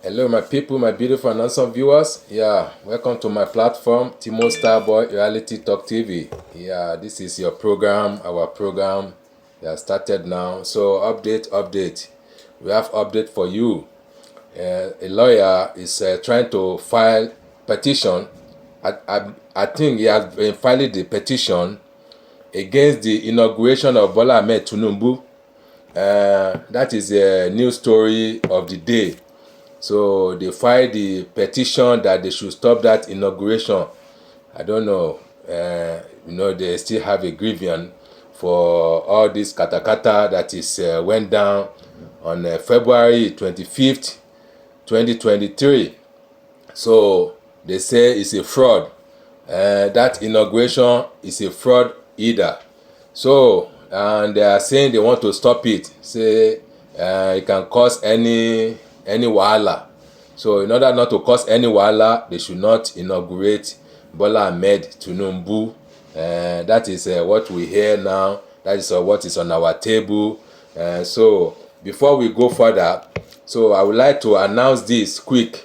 Hello, my people, my beautiful and handsome viewers. Yeah, welcome to my platform, Timo Starboy Reality Talk TV. Yeah, this is your program, our program. Yeah, started now. So, update. We have update for you. A lawyer is trying to file petition. I think he has been filing the petition against the inauguration of Bola Ahmed Tinubu. That is a news story of the day. So they filed the petition that they should stop that inauguration. I don't know. They still have a grievance for all this katakata that is went down on February 25th, 2023. So they say it's a fraud. That inauguration is a fraud either. So, and they are saying they want to stop it. Say it can cause any wahala. So in order not to cause any wahala, they should not inaugurate Bola Ahmed Tinubu. That is what we hear now. That is what is on our table. So before we go further, so I would like to announce this quick.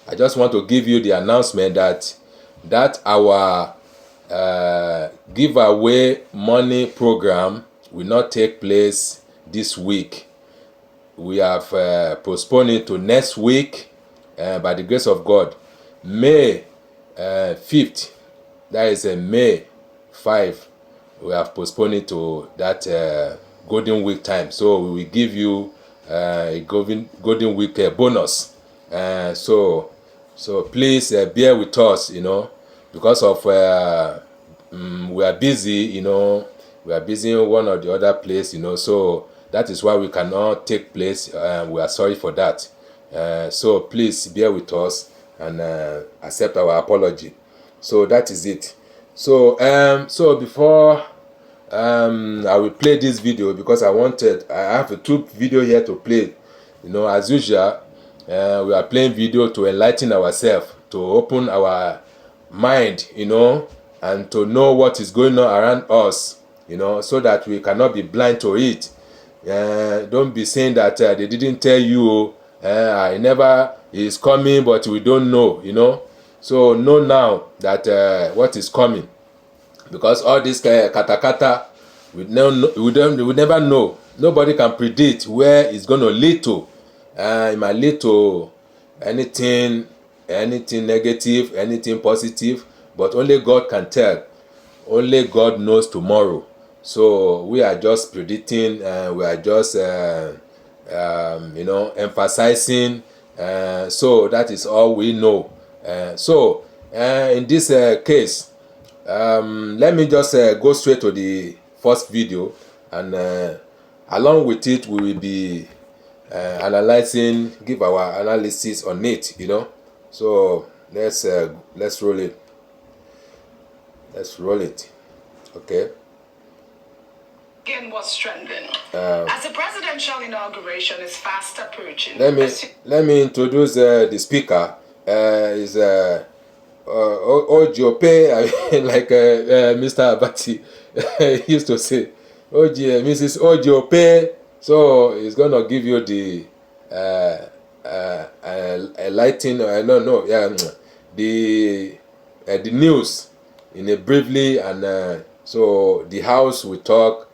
I just want to give you the announcement that our giveaway money program will not take place this week. We have postponed it to next week by the grace of God. May 5th, that is May 5, we have postponed it to that golden week time. So we will give you a golden week bonus. So please bear with us, because of we are busy, we are busy in one or the other place, so that is why we cannot take place. We are sorry for that. So please bear with us and accept our apology. So that is it. So before I will play this video, because I have a two video here to play. As usual, we are playing video to enlighten ourselves, to open our mind, and to know what is going on around us, so that we cannot be blind to it. Don't be saying that they didn't tell you, I never is coming, but we don't know, So know now that what is coming, because all this katakata, we never know. Nobody can predict where it's going to lead to. It might lead to anything negative, anything positive, but only God can tell. Only God knows tomorrow. So we are just predicting, we are just emphasizing. So that is all we know. So in this case, let me just go straight to the first video, and along with it we will be analyzing, give our analysis on it. So let's roll it. Let's roll it. Okay. Again was strengthened. As the presidential inauguration is fast approaching. Let me introduce the speaker. Is Ojope, like Mr. Abati used to say, Mrs. Ojope. So he's gonna give you the enlightening, the news in a briefly, and so the house will talk,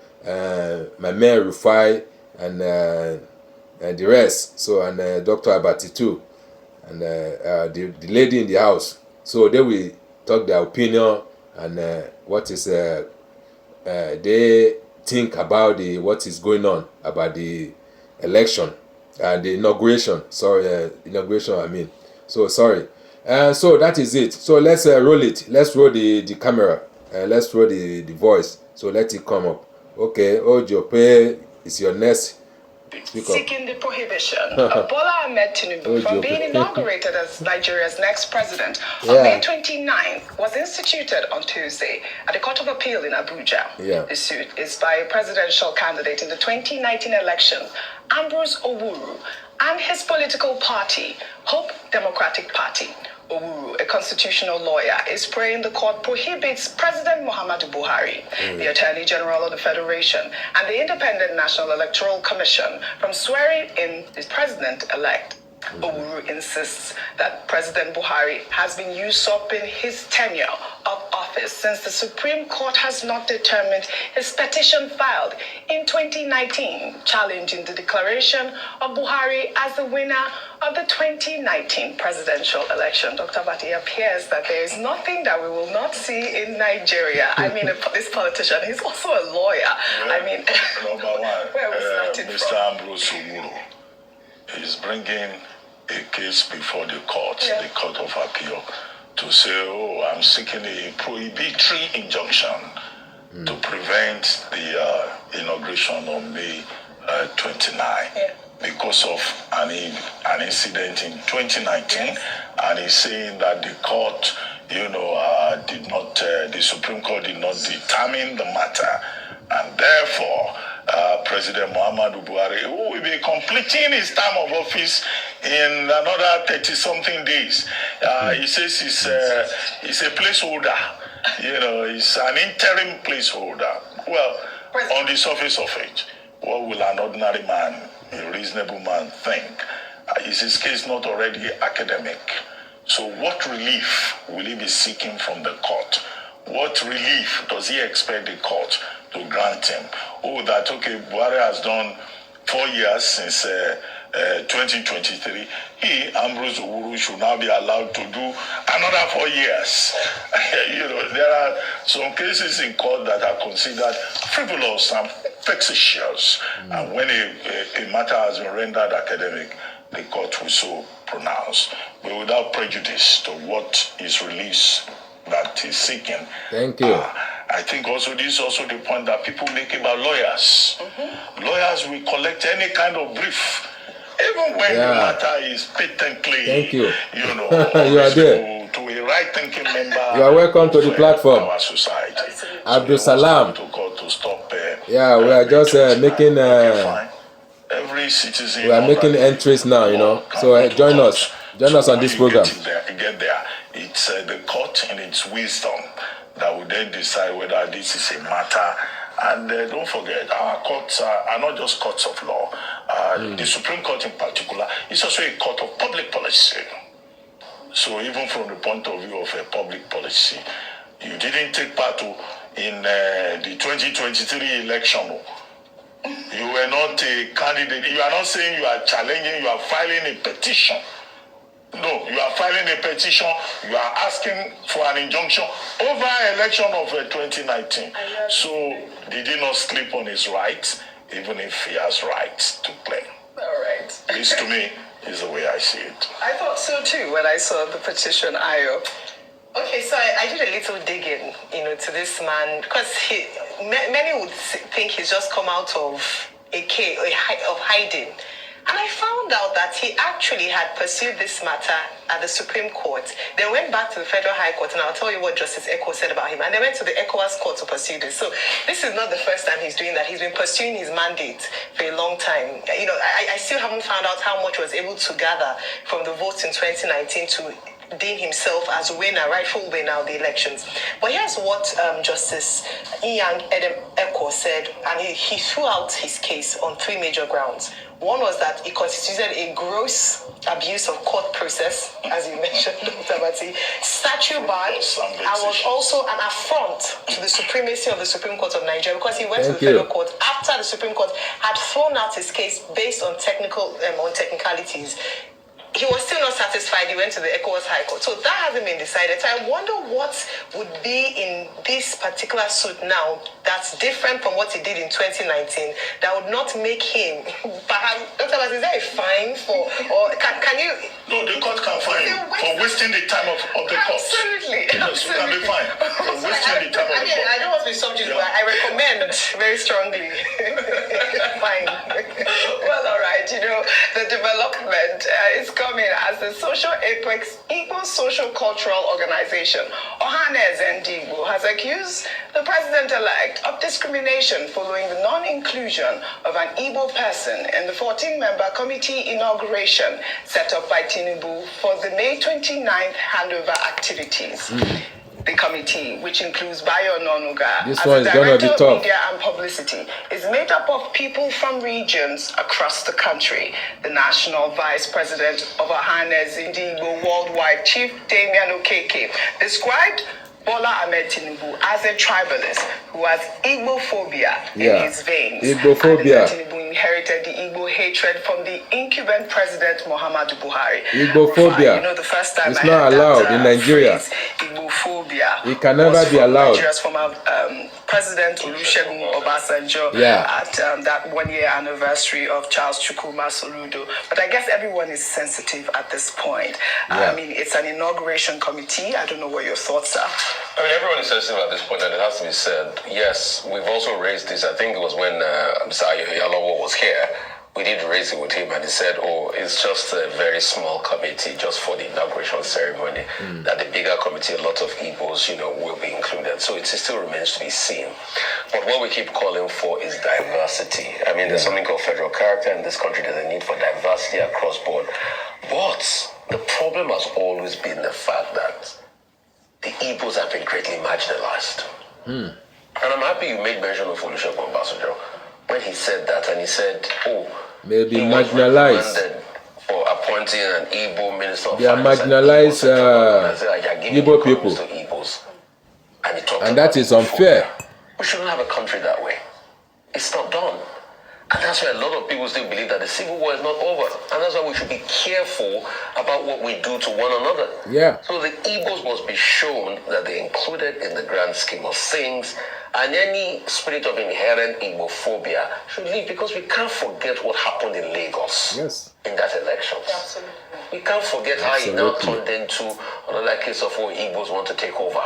my mayor Rufai, and the rest. So, and Dr. Abati too, and the lady in the house. So they will talk their opinion, and what is they think about what is going on about the election and the inauguration. Sorry, inauguration. I mean, so sorry. So that is it. So let's roll it. Let's roll the camera. Let's roll the voice. So let it come up. Okay. Ojope is your next. Seeking the prohibition of Bola Ahmed Tinubu from being inaugurated as Nigeria's next president on May 29th was instituted on Tuesday at the Court of Appeal in Abuja. The suit is by a presidential candidate in the 2019 election, Ambrose Owuru, and his political party, Hope Democratic Party. Owuru, a constitutional lawyer, is praying the court prohibits President Muhammadu Buhari, the Attorney General of the Federation, and the Independent National Electoral Commission from swearing in the president-elect. Owuru insists that President Buhari has been usurping his tenure of office since the Supreme Court has not determined his petition filed in 2019 challenging the declaration of Buhari as the winner of the 2019 presidential election. Dr. Bati, it appears that there is nothing that we will not see in Nigeria. I mean, this politician, he's also a lawyer. Yeah. I mean, number one, where we started Mr. from. Ambrose Owuru is bringing a case before the court, the Court of Appeal, to say, oh, I'm seeking a prohibitory injunction to prevent the inauguration on May 29 because of an incident in 2019, and he's saying that the court, did not, the Supreme Court did not determine the matter, and therefore President Muhammadu Buhari, who will be completing his term of office in another 30-something days. He says he's a placeholder. He's an interim placeholder. Well, on the surface of it, what will an ordinary man, a reasonable man, think? Is his case not already academic? So what relief will he be seeking from the court? What relief does he expect the court to grant him? Oh, that, okay, Buhari has done 4 years since 2023. He, Ambrose Owuru, should now be allowed to do another 4 years. There are some cases in court that are considered frivolous and vexatious. And when a matter has been rendered academic, the court will so pronounce. But without prejudice to what is released that he's seeking. Thank you. I think also this is also the point that people make about lawyers. Lawyers will collect any kind of brief, even when the matter is patently, Thank you. you are there. To a right-thinking member. You are welcome to the platform. Our society. Abdul Salam. To stop. We are just making. Fine. Every citizen. We are making entries now, So join us. Join us on this program. Get there. It's the court in its wisdom that will then decide whether this is a matter. And don't forget, our courts are not just courts of law. The Supreme Court in particular is also a court of public policy. So even from the point of view of a public policy, you didn't take part in the 2023 election. You were not a candidate. You are not saying you are challenging, you are filing a petition. No, you are filing a petition, you are asking for an injunction over election of 2019. So did he not sleep on his rights, even if he has rights to claim? All right. This to me is the way I see it. I thought so too when I saw the petition, Ayo. Okay, so I did a little digging, to this man, because many would think he's just come out of of hiding. And I found out that he actually had pursued this matter at the Supreme Court. Then went back to the Federal High Court, and I'll tell you what Justice Eko said about him. And they went to the ECOWAS court to pursue this. So this is not the first time he's doing that. He's been pursuing his mandate for a long time. I still haven't found out how much was able to gather from the votes in 2019 to deem himself as winner, rightful winner of the elections. But here's what Justice Inyang Edem Eko said, and he threw out his case on 3 major grounds. One was that it constituted a gross abuse of court process, as you mentioned, Dr. Bati, statute ban, and was also an affront to the supremacy of the Supreme Court of Nigeria, because he went to the Federal Court after the Supreme Court had thrown out his case based on technicalities. He was still not satisfied. He went to the ECOWAS High Court. So that hasn't been decided. So I wonder what would be in this particular suit now that's different from what he did in 2019 that would not make him, perhaps, Dr. Bas, is there a fine for, or can you? No, the court can fine you for wasting the time of the court. Absolutely. Yes, you can be fined for wasting the time of the court. I don't want to be subject, but I recommend very strongly. Fine. Well, all right. The development is coming as the Social Apex Equal Social Cultural Organization, Ohanes Ndigbo, has accused the president-elect of discrimination following the non-inclusion of an Igbo person in the 14-member committee inauguration set up by Tinubu for the May 29th handover activities. The committee, which includes Bayo Nonuga this as one the is gonna be Director of tough. Media and Publicity, is made up of people from regions across the country. The National Vice President of Ahanes Indigo Worldwide, Chief Damian Okeke, described Bola Tinubu as a tribalist who has Igbophobia in his veins. Igbophobia. Tinubu inherited the Igbo hatred from the incumbent President Muhammadu Buhari. Igbophobia. You know, the first time it's I not heard allowed that, in Nigeria. phrase, Igbophobia, It can never be allowed. Nigeria's former President Olusegun Obasanjo at that 1-year anniversary of Charles Chukwuma Soludo. But I guess everyone is sensitive at this point. I mean, it's an inauguration committee. I don't know what your thoughts are. I mean, everyone is sensitive at this point, and it has to be said. Yes, we've also raised this. I think it was when Mr. Yalowo was here. We did raise it with him, and he said, "Oh, it's just a very small committee, just for the inauguration ceremony. That the bigger committee, a lot of Igbos, will be included. So it still remains to be seen. But what we keep calling for is diversity. I mean, there's something called federal character in this country. There's a need for diversity across board. But the problem has always been the fact that the Igbos have been greatly marginalized. And I'm happy you made mention of Olusegun Obasanjo when he said that, and he said, maybe marginalized for appointing an Igbo minister of they are finance. marginalized Igbo people. To Igbos. And, he and that is unfair. We shouldn't have a country that way. It's not done. And that's why a lot of people still believe that the civil war is not over. And that's why we should be careful about what we do to one another. So the Igbos must be shown that they're included in the grand scheme of things. And any spirit of inherent Igbophobia should leave, because we can't forget what happened in Lagos in that election. We can't forget how it now turned into another case of Igbos want to take over.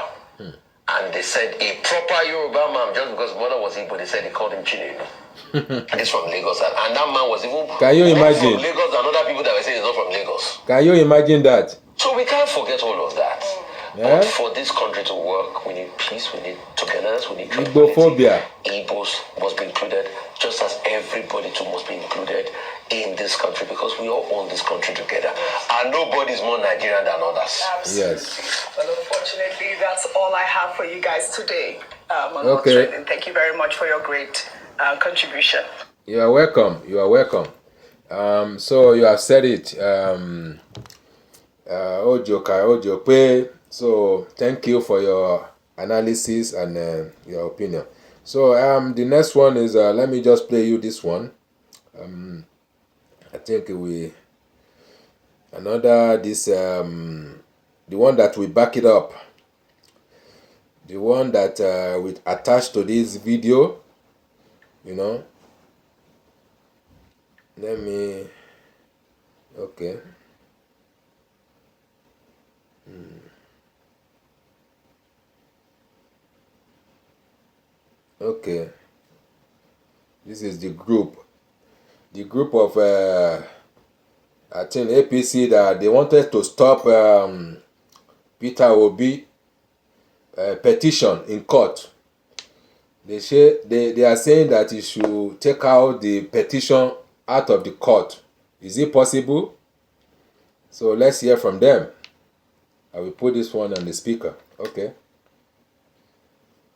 And they said a proper Yoruba man, just because Bola was Igbo, they said he called him Tinubu. And he's from Lagos. And that man was even Can you imagine? From Lagos than other people that were saying he's not from Lagos. Can you imagine that? So we can't forget all of that. But for this country to work, we need peace, we need togetherness, we need Igbophobia. Igbos must be included, just as everybody too must be included in this country, because we all own this country together. And nobody is more Nigerian than others. Absolutely. Well, unfortunately, that's all I have for you guys today. Okay. Thank you very much for your great contribution. You are welcome. You are welcome. So you have said it. Ojope. So thank you for your analysis and your opinion. So the next one is let me just play you this one. I think the one that we back it up, the one that we attach to this video, let me, okay. Okay, this is the group of I think APC that they wanted to stop Peter Obi petition in court. They are saying that he should take out the petition out of the court. Is it possible? So let's hear from them. I will put this one on the speaker. Okay.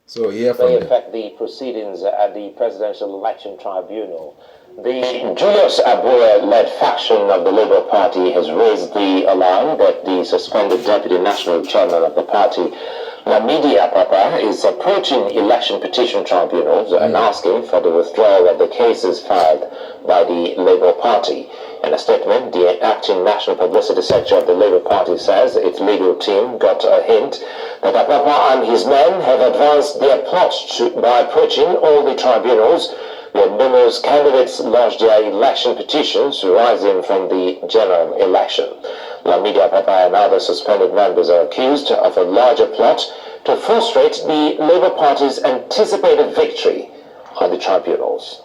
So here from them. Affect the proceedings at the Presidential Election Tribunal. The Julius Abure-led faction of the Labour Party has raised the alarm that the suspended Deputy National Chairman of the party, Lamidi Apapa, is approaching election petition tribunals and asking for the withdrawal of the cases filed by the Labour Party. In a statement, the acting National Publicity Secretary of the Labour Party says its legal team got a hint that Apapa and his men have advanced their plot by approaching all the tribunals where numerous candidates lodged their election petitions arising from the general election. Lamidi Apapa and other suspended members are accused of a larger plot to frustrate the Labour Party's anticipated victory on the tribunals.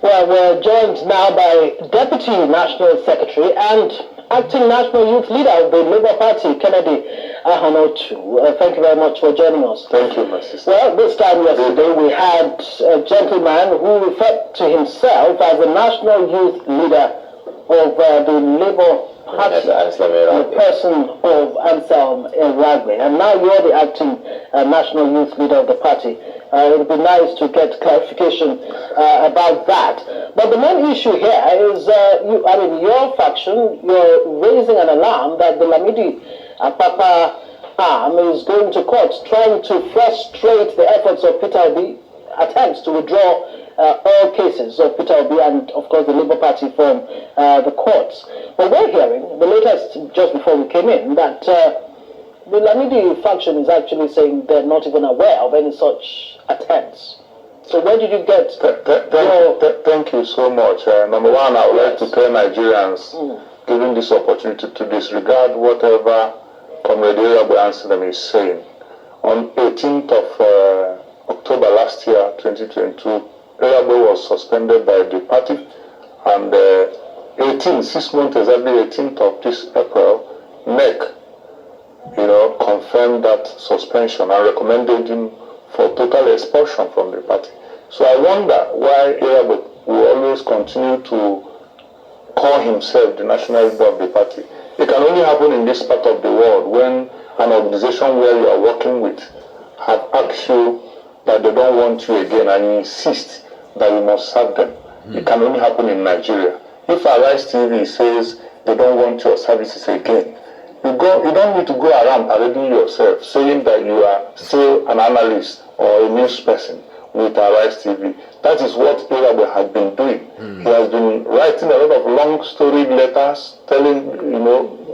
Well, we're joined now by Deputy National Secretary and Acting National Youth Leader of the Labour Party, Kennedy Ahanotu. Thank you very much for joining us. Thank you, my sister. Well, this time yesterday we had a gentleman who referred to himself as the National Youth Leader of the Labour party in the person of Anselm Ragbe, and now you're the acting national youth leader of the party. It would be nice to get clarification about that. But the main issue here is, your faction, you're raising an alarm that the Lamidi Papa arm is going to court, trying to frustrate the efforts of Peter Obi, attempts to withdraw all cases of Peter Obi and, of course, the Labour Party from the courts. But we're hearing, the latest just before we came in, that the Lamidi faction is actually saying they're not even aware of any such attempts. So where did you get Thank you so much. Number one, I would like to tell Nigerians, given this opportunity, to disregard whatever Comrade Irabu Anselm is saying. On 18th of October last year, 2022, Irabu was suspended by the party, and 6 months exactly, 18th of this April, NEC, confirmed that suspension and recommended him for total expulsion from the party. So I wonder why Irabu will always continue to call himself the national leader of the party. It can only happen in this part of the world when an organization where you are working with have asked you that they don't want you again and you insist that you must serve them. It can only happen in Nigeria. If Arise TV says they don't want your services again, you don't need to go around parading yourself saying that you are still an analyst or a news person with Arise TV. That is what Irabu has been doing. He has been writing a lot of long storied letters, telling,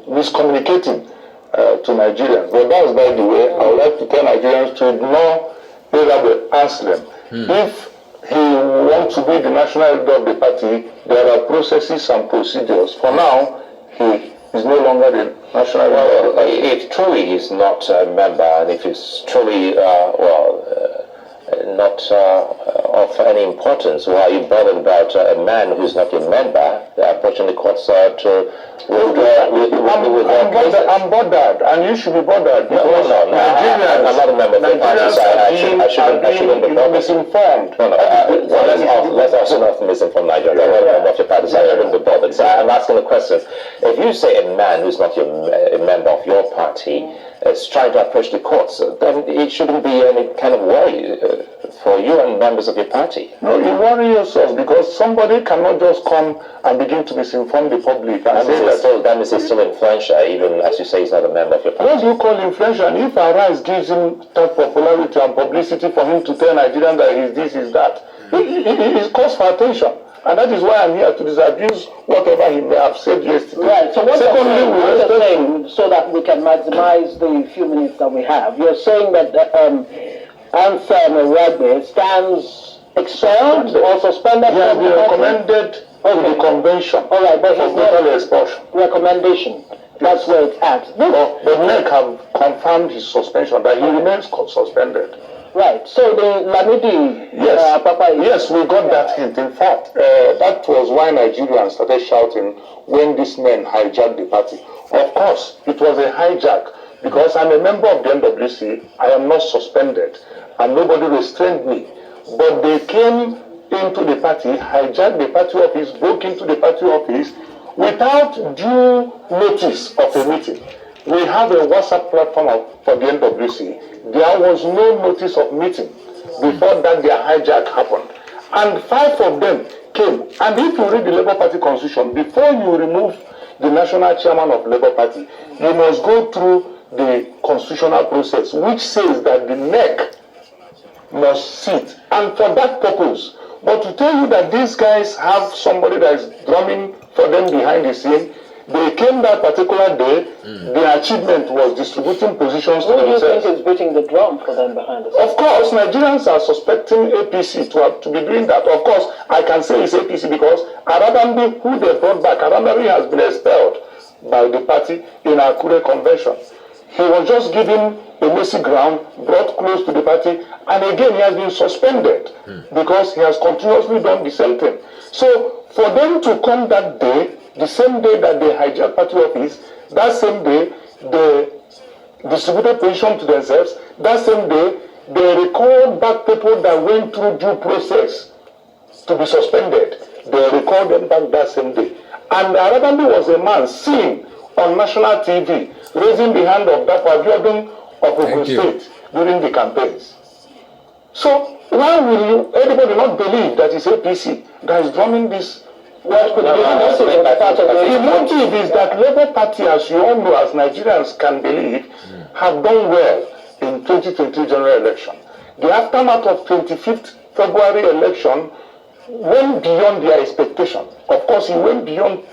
miscommunicating to Nigerians. But that's by the way. I would like to tell Nigerians to ignore Irabu Anselm. If he wants to be the national leader of the party, there are processes and procedures. For now, he is no longer the national leader of the party. If truly he's not a member, and if he's truly, not of any importance, why are you bothered about a man who's not a member approaching the courts to withdraw? I'm bothered, and you should be bothered. No, Nigerians, I'm not a member of the party, so I shouldn't be bothered. Misinformed. Let's also not misinform Nigeria. I'm not a member of your party, so I shouldn't be bothered. So I'm asking the question: if you say a man who's not a member of your party is trying to approach the courts, then it shouldn't be any kind of worry for you and members of your party. No, you worry yourself because somebody cannot just come and begin to misinform the public and say that. That means he's still influential, even as you say he's not a member of your party. What do you call influential? And if Arise gives him that popularity and publicity for him to tell Nigerians that he's this, he's that, it calls for attention. And that is why I'm here to disabuse whatever he may have said yesterday. Right, so what you're saying, so that we can maximize the few minutes that we have, you're saying that Anselm Ragbe stands expelled or suspended? He has been recommended to the convention. All right, but for total expulsion. Recommendation. That's where it's at. But NEC have confirmed his suspension, that he remains suspended. Right, so the Lamidi yes, we got that hint. In fact, that was why Nigerians started shouting when these men hijacked the party. Of course, it was a hijack because I'm a member of the NWC. I am not suspended and nobody restrained me. But they came into the party, hijacked the party office, broke into the party office without due notice of a meeting. We have a WhatsApp platform for the NWC. There was no notice of meeting before that their hijack happened. And 5 of them came. And if you read the Labour Party constitution, before you remove the national chairman of Labour Party, you must go through the constitutional process, which says that the NEC must sit. And for that purpose, but to tell you that these guys have somebody that is drumming for them behind the scene, they came that particular day, their achievement was distributing positions to themselves. Who do you think is beating the drum for them behind the scenes? Of course, Nigerians are suspecting APC to be doing that. Of course, I can say it's APC because Arabambi, who they brought back, Arabambi has been expelled by the party in Akure convention. He was just given a messy ground, brought close to the party, and again he has been suspended because he has continuously done the same thing. So for them to come that day, the same day that they hijacked party office, that same day they distributed position to themselves, that same day they recalled back people that went through due process to be suspended. They recalled them back that same day. And Arabambi was a man seen on national TV raising the hand of Dapo Abiodun of Ogun State during the campaigns. So why will you, anybody not believe that it's APC that is drumming this? What could be the motive is that Labour Party, as you all know, as Nigerians can believe, have done well in 2023 general election. The aftermath of 25th February election went beyond their expectation. Of course, it went beyond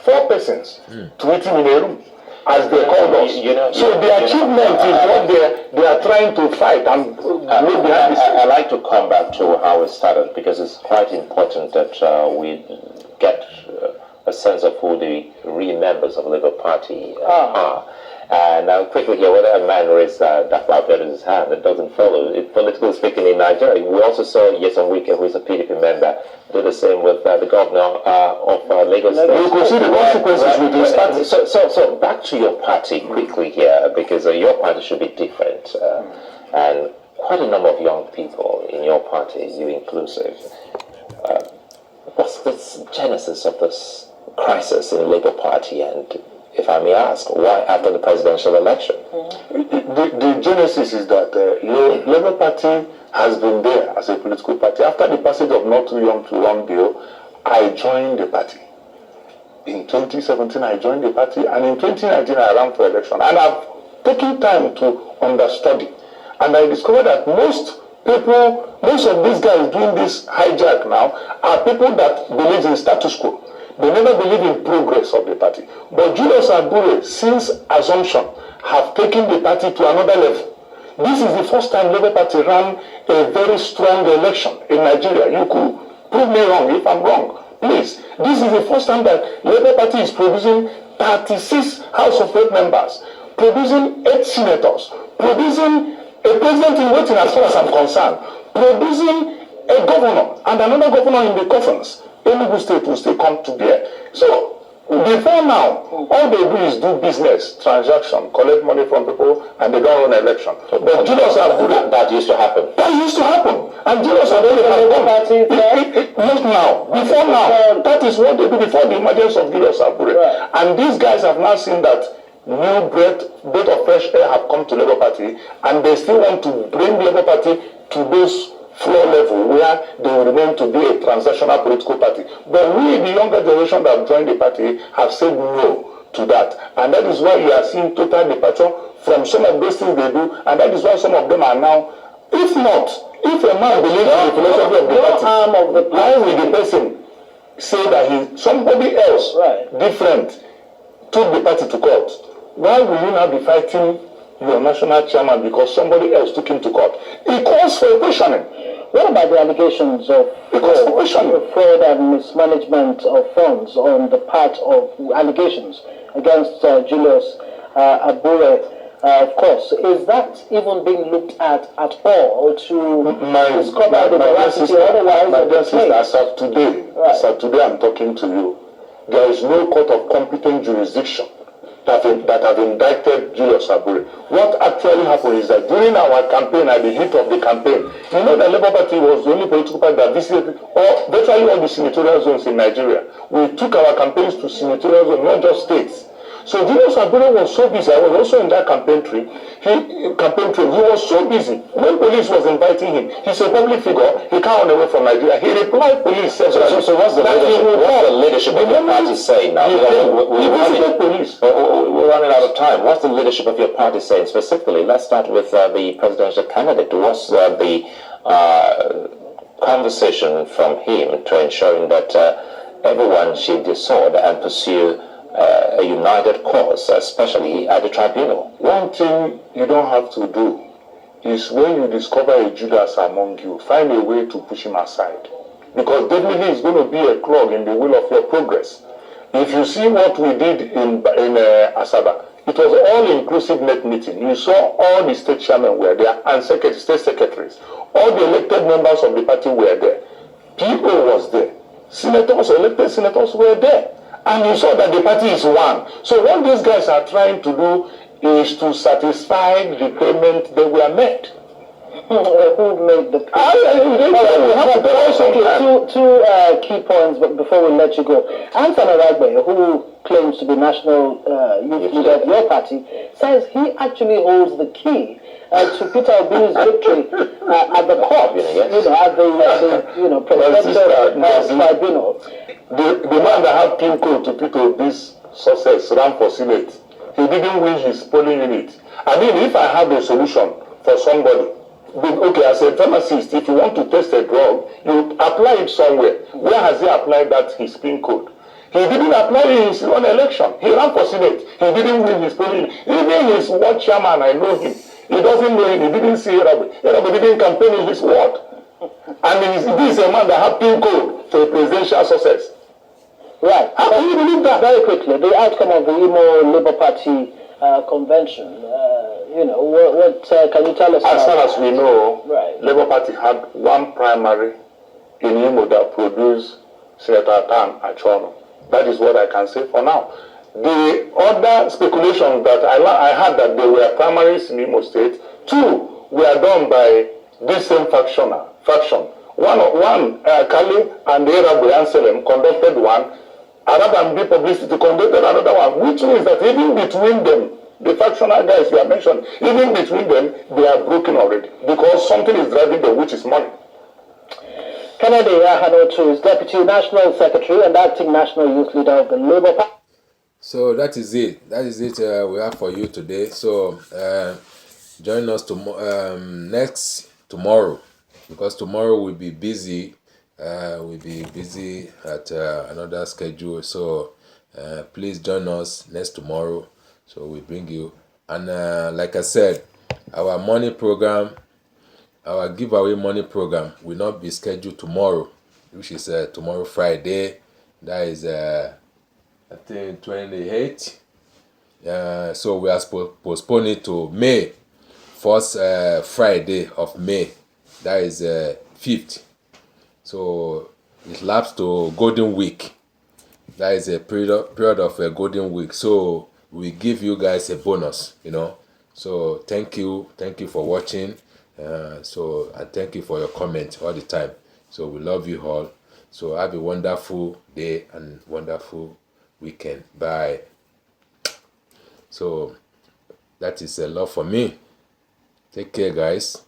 4 persons to eating in a room, as they called us. So the achievement is what they are trying to fight. And I like to come back to how it started, because it's quite important that we get a sense of who the real members of the Labour Party are. Now, quickly here, whether a man raised Dapo Abiodun's hand, it doesn't follow. Politically speaking, in Nigeria, we also saw Yeson Wike, who is a PDP member, do the same with the governor of Lagos State. You can see the consequences with this party. So back to your party quickly here, because your party should be different. And quite a number of young people in your party, you inclusive. What's the genesis of this crisis in the Labour Party, and if I may ask, why after the presidential election? The genesis is that Labour Party has been there as a political party. After the passage of Not Too Young to Run bill, I joined the party. In 2017, I joined the party, and in 2019, I ran for election. And I've taken time to understudy. And I discovered that most of these guys doing this hijack now are people that believe in status quo. They never believe in progress of the party. But Julius Abure, since assumption, have taken the party to another level. This is the first time Labour Party ran a very strong election in Nigeria. You could prove me wrong if I'm wrong. Please. This is the first time that Labour Party is producing 36 House of Rep members, producing 8 senators, producing a president in waiting as far as I'm concerned, producing a governor and another governor in the coffins. Enugu State will still come to bear. So, before now, all they do is do business, transaction, collect money from people, and they don't run an election. But Julius Abure, that used to happen. That used to happen. And Julius Abure has done. Not now. Before now. That is what they do before the emergence of Julius Abure. Right. And these guys have now seen that new breath of fresh air have come to Labour Party, and they still want to bring Labour Party to those floor level where they will remain to be a transactional political party. But we, the younger generation that have joined the party, have said no to that. And that is why you are seeing total departure from some of those things they do, and that is why some of them are now, if a man believes in the philosophy of the party, how will the person say that somebody else different took the party to court? Why will you now be fighting your national chairman because somebody else took him to court? It calls for questioning. What about the allegations of fraud and mismanagement of funds on the part of allegations against Julius Abure? Of course, is that even being looked at all to discover the veracity? Otherwise, my dear sister, as of today I'm talking to you, there is no court of competent jurisdiction that have indicted Julius Abure. What actually happened is that during our campaign, at the heat of the campaign, you know that Labour Party was the only political party that visited virtually all the senatorial zones in Nigeria. We took our campaigns to senatorial zones, not just states. So Julius Abure was so busy. I was also in that campaign trail. He was so busy. When police was inviting him, he's a public figure. He can't run away from Nigeria. He replied police. So what's the leadership of your party saying now? We're running out of time. What's the leadership of your party saying specifically? Let's start with the presidential candidate. What's the conversation from him to ensuring that everyone should dissolve and pursue a united cause, especially at the tribunal? One thing you don't have to do is when you discover a Judas among you, find a way to push him aside. Because definitely it's going to be a clog in the wheel of your progress. If you see what we did in Asaba, it was all-inclusive net meeting. You saw all the state chairmen were there and state secretaries. All the elected members of the party were there. PO was there. Elected senators were there. And you saw that the party is one. So what these guys are trying to do is to satisfy the payment they were made. Who made the two key points, but before we let you go, Anthony Ragbe, who claims to be national youth leader of your party, says he actually holds the key to Peter Obi's victory at the court, at the presidential tribunal. The man that had pin code to Peter Obi's success ran for Senate. He didn't win his polling unit. I mean, if I have a solution for somebody, okay, as a pharmacist, if you want to test a drug, you apply it somewhere. Where has he applied that his pin code? He didn't apply it in his own election. He ran for Senate. He didn't win his polling. Even his ward chairman, I know him. He doesn't know him. He didn't see Erabe. Erabe didn't campaign in his ward. And this is a man that had pin code for a presidential success. Right. How can you believe that? Very quickly, the outcome of the Imo Labour Party convention. What can you tell us? As far as we know, right. Labour Party had one primary in Imo that produced Senator Tan Achono. That is what I can say for now. The other speculation that I had that there were primaries in Imo State, two were done by this same faction. One Kali and Erabe Anselm conducted one. Arab and B publicity conducted another one, which means that even between them, the factional guys you have mentioned, even between them, they are broken already because something is driving them, which is money. Kennedy Ahanotu is Deputy National Secretary and Acting National Youth Leader of the Labour Party. So that is it. That is it we have for you today. So join us tomorrow, because tomorrow we'll be busy. We'll be busy at another schedule. So please join us next tomorrow. So we bring you. And like I said, our money program, our giveaway money program will not be scheduled tomorrow, which is tomorrow Friday. That is I think 28. So we are postponing it to May, first Friday of May. That is 5th. So it laps to Golden Week. That is a period of a Golden Week. So we give you guys a bonus, So thank you for watching. And thank you for your comment all the time. So we love you all. So have a wonderful day and wonderful weekend. Bye. So that is a lot for me. Take care, guys.